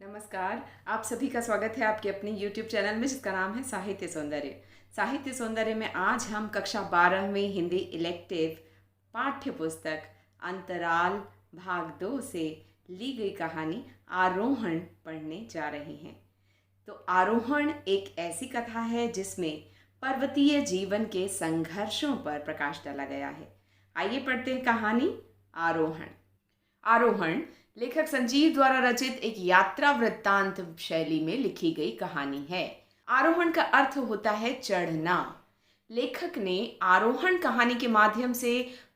नमस्कार। आप सभी का स्वागत है आपके अपने YouTube चैनल में जिसका नाम है साहित्य सौंदर्य। साहित्य सौंदर्य में आज हम कक्षा 12वीं हिंदी इलेक्टिव पाठ्य पुस्तक अंतराल भाग 2 से ली गई कहानी आरोहण पढ़ने जा रहे हैं। तो आरोहण एक ऐसी कथा है जिसमें पर्वतीय जीवन के संघर्षों पर प्रकाश डाला गया है। आइए पढ़ते हैं कहानी आरोहण। आरोहण लेखक संजीव द्वारा रचित एक यात्रा वृत्तांत शैली में लिखी गई कहानी है। आरोहण का अर्थ होता है चढ़ना। लेखक ने आरोहण कहानी के माध्यम से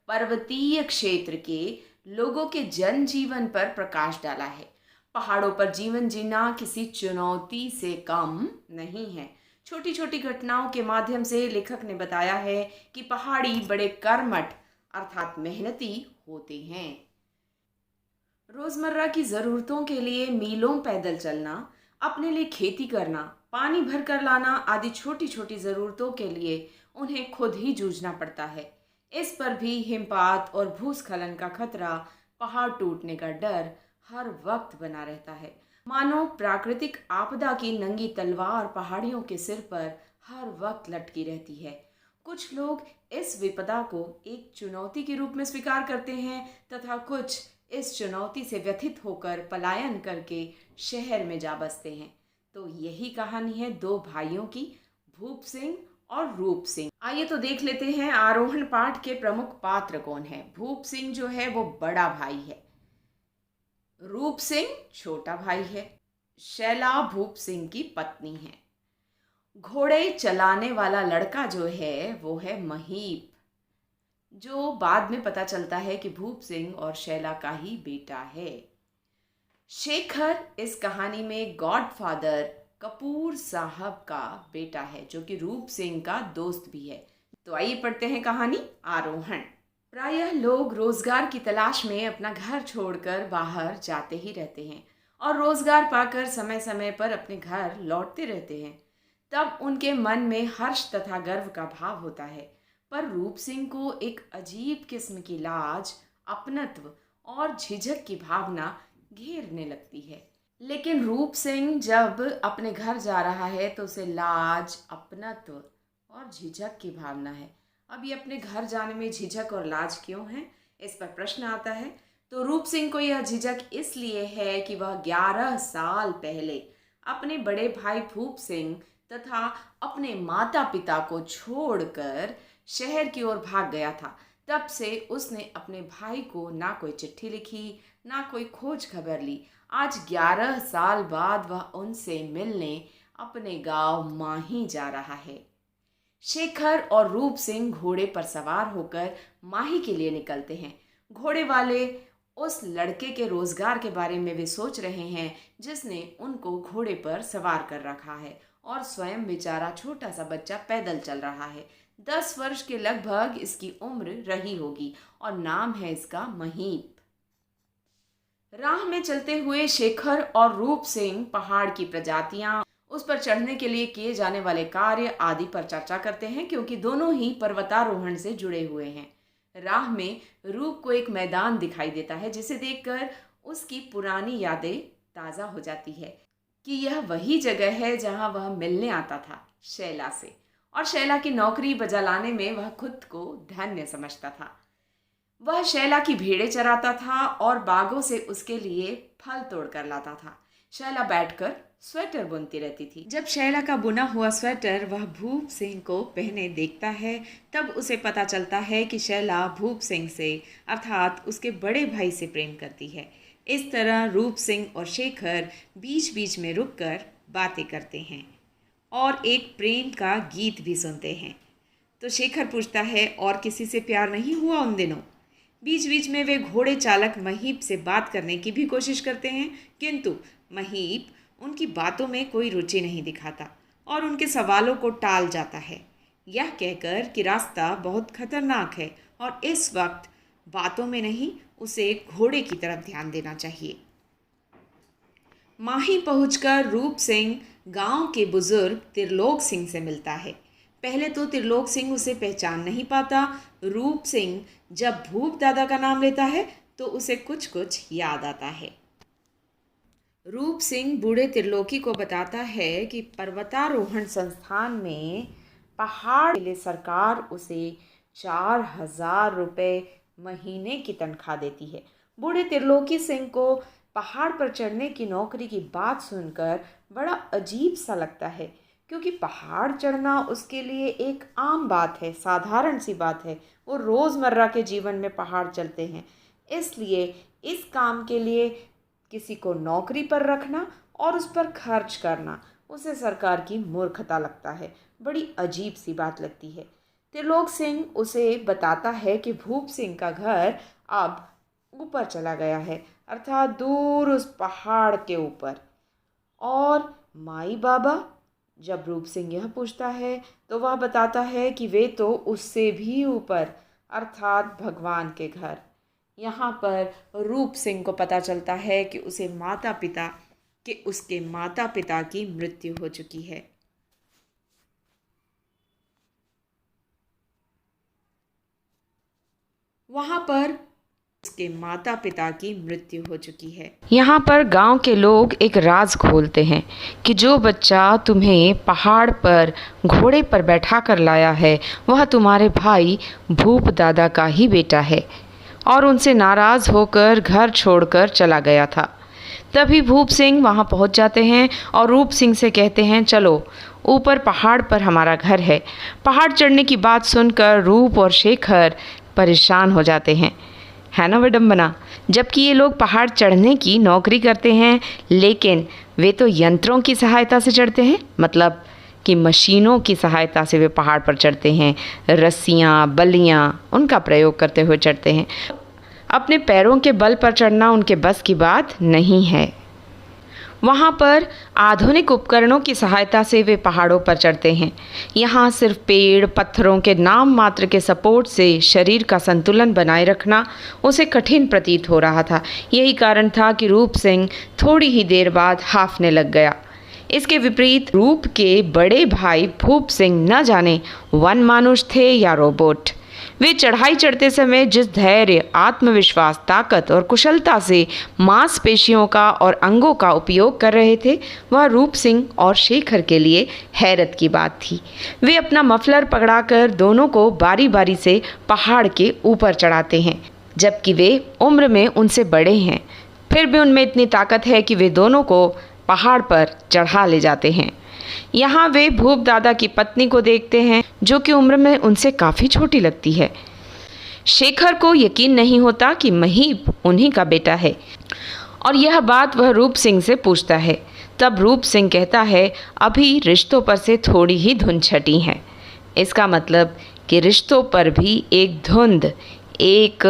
पर्वतीय क्षेत्र के लोगों के जनजीवन पर प्रकाश डाला है। पहाड़ों पर जीवन जीना किसी चुनौती से कम नहीं है। छोटी छोटी घटनाओं के माध्यम से लेखक ने बताया है कि पहाड़ी बड़े कर्मठ अर्थात मेहनती होते हैं। रोजमर्रा की जरूरतों के लिए मीलों पैदल चलना, अपने लिए खेती करना, पानी भर कर लाना आदि छोटी छोटी जरूरतों के लिए उन्हें खुद ही जूझना पड़ता है। इस पर भी हिमपात और भूस्खलन का खतरा, पहाड़ टूटने का डर हर वक्त बना रहता है। मानो प्राकृतिक आपदा की नंगी तलवार पहाड़ियों के सिर पर हर वक्त लटकी रहती है। कुछ लोग इस विपदा को एक चुनौती के रूप में स्वीकार करते हैं तथा कुछ इस चुनौती से व्यथित होकर पलायन करके शहर में जा बसते हैं। तो यही कहानी है दो भाइयों की, भूप सिंह और रूप सिंह। आइए तो देख लेते हैं आरोहण पाठ के प्रमुख पात्र कौन है। भूप सिंह जो है वो बड़ा भाई है, रूप सिंह छोटा भाई है, शैला भूप सिंह की पत्नी है। घोड़े चलाने वाला लड़का जो है वो है महीप, जो बाद में पता चलता है कि भूप सिंह और शैला का ही बेटा है। शेखर इस कहानी में गॉडफादर कपूर साहब का बेटा है, जो कि रूप सिंह का दोस्त भी है। तो आइए पढ़ते हैं कहानी आरोहण। प्रायः लोग रोजगार की तलाश में अपना घर छोड़कर बाहर जाते ही रहते हैं और रोजगार पाकर समय समय पर अपने घर लौटते रहते हैं। तब उनके मन में हर्ष तथा गर्व का भाव होता है। पर रूप सिंह को एक अजीब किस्म की लाज, अपनत्व और झिझक की भावना घेरने लगती है। लेकिन रूप सिंह जब अपने घर जा रहा है तो उसे लाज, अपनत्व और झिझक की भावना है। अब ये अपने घर जाने में झिझक और लाज क्यों है, इस पर प्रश्न आता है। तो रूप सिंह को यह झिझक इसलिए है कि वह 11 साल पहले अपने बड़े भाई भूप सिंह तथा अपने माता पिता को छोड़कर शहर की ओर भाग गया था। तब से उसने अपने भाई को ना कोई चिट्ठी लिखी, ना कोई खोज खबर ली। आज 11 साल बाद वह उनसे मिलने अपने गांव माही जा रहा है। शेखर और रूप सिंह घोड़े पर सवार होकर माही के लिए निकलते हैं। घोड़े वाले उस लड़के के रोजगार के बारे में वे सोच रहे हैं जिसने उनको घोड़े पर सवार कर रखा है, और स्वयं बेचारा छोटा सा बच्चा पैदल चल रहा है। 10 वर्ष के लगभग इसकी उम्र रही होगी और नाम है इसका महीप। राह में चलते हुए शेखर और रूप सिंह पहाड़ की प्रजातियां, उस पर चढ़ने के लिए किए जाने वाले कार्य आदि पर चर्चा करते हैं, क्योंकि दोनों ही पर्वतारोहण से जुड़े हुए हैं। राह में रूप को एक मैदान दिखाई देता है जिसे देखकर उसकी पुरानी यादें ताज़ा हो जाती है कि यह वही जगह है जहां वह मिलने आता था शैला से, और शैला की नौकरी बजा लाने में वह खुद को धन्य समझता था। वह शैला की भेड़ें चराता था और बागों से उसके लिए फल तोड़ कर लाता था। शैला बैठकर स्वेटर बुनती रहती थी। जब शैला का बुना हुआ स्वेटर वह भूप सिंह को पहने देखता है, तब उसे पता चलता है कि शैला भूप सिंह से अर्थात उसके बड़े भाई से प्रेम करती है। इस तरह रूप सिंह और शेखर बीच बीच में रुककर बातें करते हैं और एक प्रेम का गीत भी सुनते हैं। तो शेखर पूछता है, और किसी से प्यार नहीं हुआ उन दिनों? बीच बीच में वे घोड़े चालक महीप से बात करने की भी कोशिश करते हैं, किंतु महीप उनकी बातों में कोई रुचि नहीं दिखाता और उनके सवालों को टाल जाता है, यह कहकर कि रास्ता बहुत खतरनाक है और इस वक्त बातों में नहीं, उसे घोड़े की तरफ ध्यान देना चाहिए। माही पहुंचकर रूप सिंह गांव के बुजुर्ग त्रिलोक सिंह से मिलता है। पहले तो त्रिलोक सिंह उसे पहचान नहीं पाता। रूप सिंह जब भूप दादा का नाम लेता है तो उसे कुछ कुछ याद आता है। रूप सिंह बूढ़े त्रिलोकी को बताता है कि पर्वतारोहण संस्थान में पहाड़ के लिए सरकार उसे 4,000 रुपये महीने की तनख्वाह देती है। बूढ़े त्रिलोकी सिंह को पहाड़ पर चढ़ने की नौकरी की बात सुनकर बड़ा अजीब सा लगता है, क्योंकि पहाड़ चढ़ना उसके लिए एक आम बात है, साधारण सी बात है। वो रोज़मर्रा के जीवन में पहाड़ चलते हैं। इसलिए इस काम के लिए किसी को नौकरी पर रखना और उस पर खर्च करना उसे सरकार की मूर्खता लगता है, बड़ी अजीब सी बात लगती है। त्रिलोक सिंह उसे बताता है कि भूप सिंह का घर अब ऊपर चला गया है, अर्थात दूर उस पहाड़ के ऊपर। और माई बाबा, जब रूप सिंह यह पूछता है तो वह बताता है कि वे तो उससे भी ऊपर, अर्थात भगवान के घर। यहाँ पर रूप सिंह को पता चलता है कि उसके माता पिता की मृत्यु हो चुकी है। यहाँ पर गांव के लोग एक राज खोलते हैं कि जो बच्चा तुम्हें पहाड़ पर घोड़े पर बैठा कर लाया है वह तुम्हारे भाई भूप दादा का ही बेटा है, और उनसे नाराज़ होकर घर छोड़कर चला गया था। तभी भूप सिंह वहाँ पहुँच जाते हैं और रूप सिंह से कहते हैं, चलो ऊपर पहाड़ पर हमारा घर है। पहाड़ चढ़ने की बात सुनकर रूप और शेखर परेशान हो जाते हैं, है ना विडम्बना। जबकि ये लोग पहाड़ चढ़ने की नौकरी करते हैं, लेकिन वे तो यंत्रों की सहायता से चढ़ते हैं, मतलब कि मशीनों की सहायता से वे पहाड़ पर चढ़ते हैं। रस्सियाँ, बल्लियाँ उनका प्रयोग करते हुए चढ़ते हैं। अपने पैरों के बल पर चढ़ना उनके बस की बात नहीं है। वहाँ पर आधुनिक उपकरणों की सहायता से वे पहाड़ों पर चढ़ते हैं। यहाँ सिर्फ पेड़ पत्थरों के नाम मात्र के सपोर्ट से शरीर का संतुलन बनाए रखना उसे कठिन प्रतीत हो रहा था। यही कारण था कि रूप सिंह थोड़ी ही देर बाद हांफने लग गया। इसके विपरीत रूप के बड़े भाई भूप सिंह न जाने वन मानुष थे या रोबोट। वे चढ़ाई चढ़ते समय जिस धैर्य, आत्मविश्वास, ताकत और कुशलता से मांसपेशियों का और अंगों का उपयोग कर रहे थे, वह रूप सिंह और शेखर के लिए हैरत की बात थी। वे अपना मफलर पकड़ाकर दोनों को बारी बारी से पहाड़ के ऊपर चढ़ाते हैं, जबकि वे उम्र में उनसे बड़े हैं। फिर भी उनमें इतनी ताकत है कि वे दोनों को पहाड़ पर चढ़ा ले जाते हैं। यहाँ वे भूप दादा की पत्नी को देखते हैं, जो कि उम्र में उनसे काफ़ी छोटी लगती है। शेखर को यकीन नहीं होता कि महीप उन्हीं का बेटा है, और यह बात वह रूप सिंह से पूछता है। तब रूप सिंह कहता है, अभी रिश्तों पर से थोड़ी ही धुंध छटी है। इसका मतलब कि रिश्तों पर भी एक धुंध, एक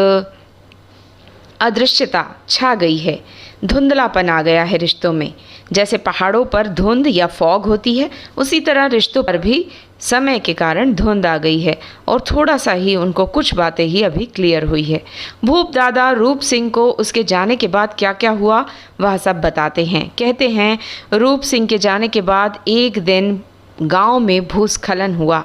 अदृश्यता छा गई है, धुंधलापन आ गया है रिश्तों में। जैसे पहाड़ों पर धुंध या फॉग होती है, उसी तरह रिश्तों पर भी समय के कारण धुंध आ गई है, और थोड़ा सा ही उनको कुछ बातें ही अभी क्लियर हुई है। भूप दादा रूप सिंह को उसके जाने के बाद क्या क्या हुआ वह सब बताते हैं। कहते हैं, रूप सिंह के जाने के बाद एक दिन गांव में भूस्खलन हुआ।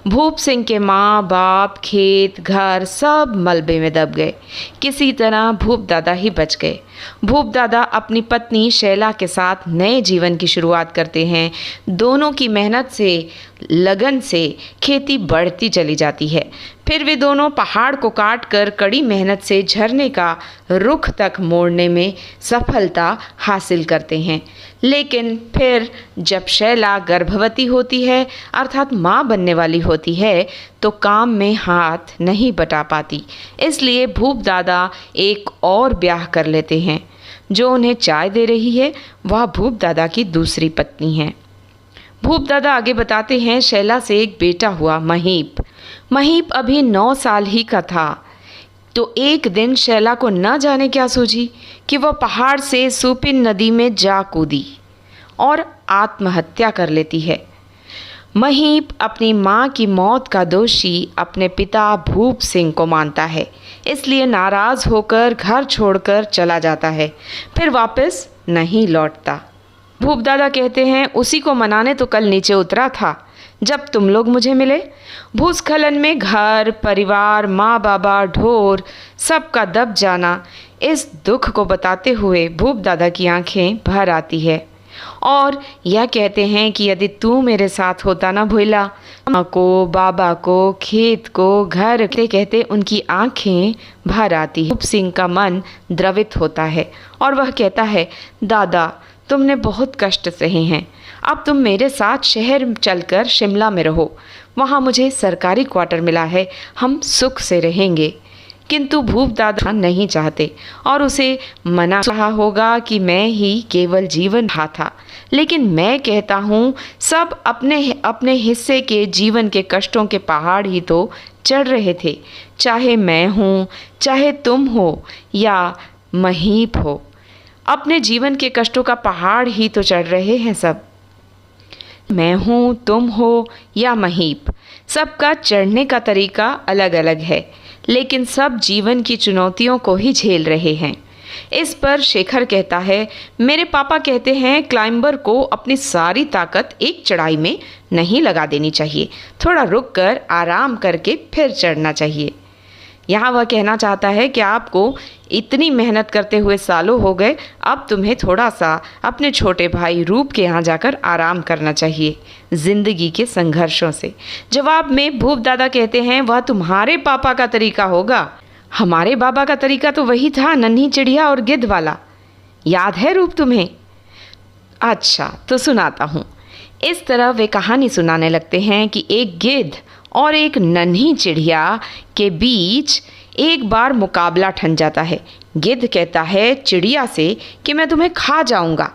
भूप सिंह के माँ बाप, खेत, घर सब मलबे में दब गए। किसी तरह भूप दादा ही बच गए। भूप दादा अपनी पत्नी शैला के साथ नए जीवन की शुरुआत करते हैं। दोनों की मेहनत से, लगन से खेती बढ़ती चली जाती है। फिर वे दोनों पहाड़ को काट कर कड़ी मेहनत से झरने का रुख तक मोड़ने में सफलता हासिल करते हैं। लेकिन फिर जब शैला गर्भवती होती है, अर्थात माँ बनने वाली होती है, तो काम में हाथ नहीं बटा पाती। इसलिए भूप दादा एक और ब्याह कर लेते हैं। जो उन्हें चाय दे रही है वह भूप दादा की दूसरी पत्नी है। भूप दादा आगे बताते हैं, शैला से एक बेटा हुआ, महीप। महीप अभी 9 साल ही का था, तो एक दिन शैला को न जाने क्या सूझी कि वह पहाड़ से सुपिन नदी में जा कूदी और आत्महत्या कर लेती है। महीप अपनी माँ की मौत का दोषी अपने पिता भूप सिंह को मानता है, इसलिए नाराज़ होकर घर छोड़कर चला जाता है, फिर वापस नहीं लौटता। भूप दादा कहते हैं, उसी को मनाने तो कल नीचे उतरा था, जब तुम लोग मुझे मिले। भूस्खलन में घर परिवार माँ बाबा ढोर सबका दब जाना, इस दुख को बताते हुए भूप दादा की आंखें भर आती है और यह कहते हैं कि यदि तू मेरे साथ होता ना भोला, माँ को बाबा को खेत को घर कहते कहते उनकी आंखें भर आती है। भूप सिंह का मन द्रवित होता है और वह कहता है, दादा तुमने बहुत कष्ट सहे हैं, अब तुम मेरे साथ शहर चलकर शिमला में रहो, वहाँ मुझे सरकारी क्वार्टर मिला है, हम सुख से रहेंगे। किंतु भूप दादा नहीं चाहते और उसे मना रहा होगा कि मैं ही केवल जीवन रहा था, लेकिन मैं कहता हूँ सब अपने अपने हिस्से के जीवन के कष्टों के पहाड़ ही तो चढ़ रहे थे, चाहे मैं हूँ चाहे तुम हो या महीप हो, अपने जीवन के कष्टों का पहाड़ ही तो चढ़ रहे हैं सब। मैं हूँ तुम हो या महीप, सबका चढ़ने का तरीका अलग अलग है, लेकिन सब जीवन की चुनौतियों को ही झेल रहे हैं। इस पर शेखर कहता है, मेरे पापा कहते हैं क्लाइंबर को अपनी सारी ताकत एक चढ़ाई में नहीं लगा देनी चाहिए, थोड़ा रुक कर आराम करके फिर चढ़ना चाहिए। यहाँ वह कहना चाहता है कि आपको इतनी मेहनत करते हुए सालों हो गए, अब तुम्हें थोड़ा सा अपने छोटे भाई रूप के यहाँ जाकर आराम करना चाहिए जिंदगी के संघर्षों से। जवाब में भूप दादा कहते हैं, वह तुम्हारे पापा का तरीका होगा, हमारे बाबा का तरीका तो वही था, नन्ही चिड़िया और गिद्ध वाला, याद है रूप तुम्हें? अच्छा तो सुनाता हूँ। इस तरह वे कहानी सुनाने लगते हैं कि एक गिद्ध और एक नन्ही चिड़िया के बीच एक बार मुकाबला ठन जाता है। गिद्ध कहता है चिड़िया से कि मैं तुम्हें खा जाऊंगा,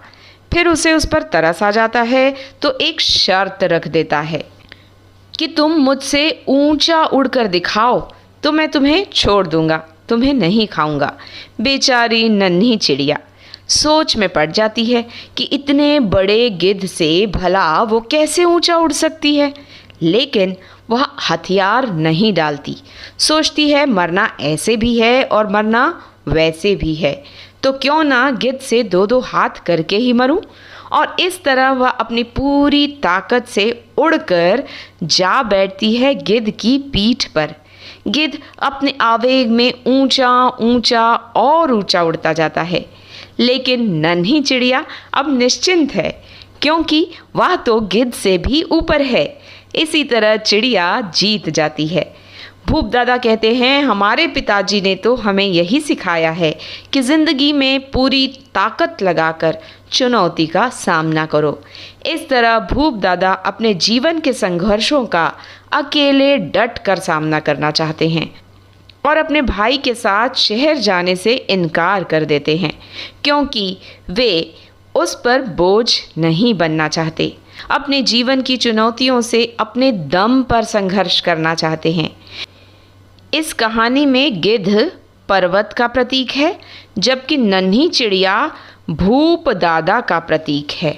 फिर उसे उस पर तरस आ जाता है तो एक शर्त रख देता है कि तुम मुझसे ऊंचा उड़कर दिखाओ तो मैं तुम्हें छोड़ दूंगा, तुम्हें नहीं खाऊंगा। बेचारी नन्ही चिड़िया सोच में पड़ जाती है कि इतने बड़े गिद्ध से भला वो कैसे ऊंचा उड़ सकती है, लेकिन वह हथियार नहीं डालती। सोचती है मरना ऐसे भी है और मरना वैसे भी है, तो क्यों ना गिद्ध से दो दो हाथ करके ही मरूं। और इस तरह वह अपनी पूरी ताकत से उड़कर जा बैठती है गिद्ध की पीठ पर। गिद्ध अपने आवेग में ऊंचा ऊंचा और ऊंचा उड़ता जाता है, लेकिन नन्ही चिड़िया अब निश्चिंत है क्योंकि वह तो गिद्ध से भी ऊपर है। इसी तरह चिड़िया जीत जाती है। भूप दादा कहते हैं, हमारे पिताजी ने तो हमें यही सिखाया है कि ज़िंदगी में पूरी ताकत लगाकर चुनौती का सामना करो। इस तरह भूप दादा अपने जीवन के संघर्षों का अकेले डट कर सामना करना चाहते हैं और अपने भाई के साथ शहर जाने से इनकार कर देते हैं क्योंकि वे उस पर बोझ नहीं बनना चाहते। अपने जीवन की चुनौतियों से अपने दम पर संघर्ष करना चाहते हैं। इस कहानी में गिद्ध पर्वत का प्रतीक है, जबकि नन्ही चिड़िया भूप दादा का प्रतीक है।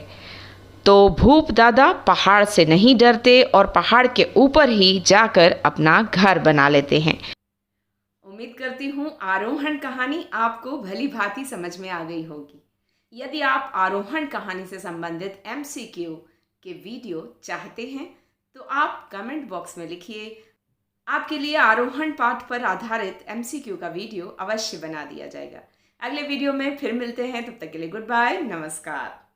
तो भूप दादा पहाड़ से नहीं डरते और पहाड़ के ऊपर ही जाकर अपना घर बना लेते हैं। उम्मीद करती हूँ आरोहण कहानी आपको भली भांति समझ में आ गई होगी। यदि आप आरोहण कहानी से संबंधित MCQ के वीडियो चाहते हैं तो आप कमेंट बॉक्स में लिखिए, आपके लिए आरोहण पाठ पर आधारित MCQ का वीडियो अवश्य बना दिया जाएगा। अगले वीडियो में फिर मिलते हैं, तब तक के लिए गुड बाय, नमस्कार।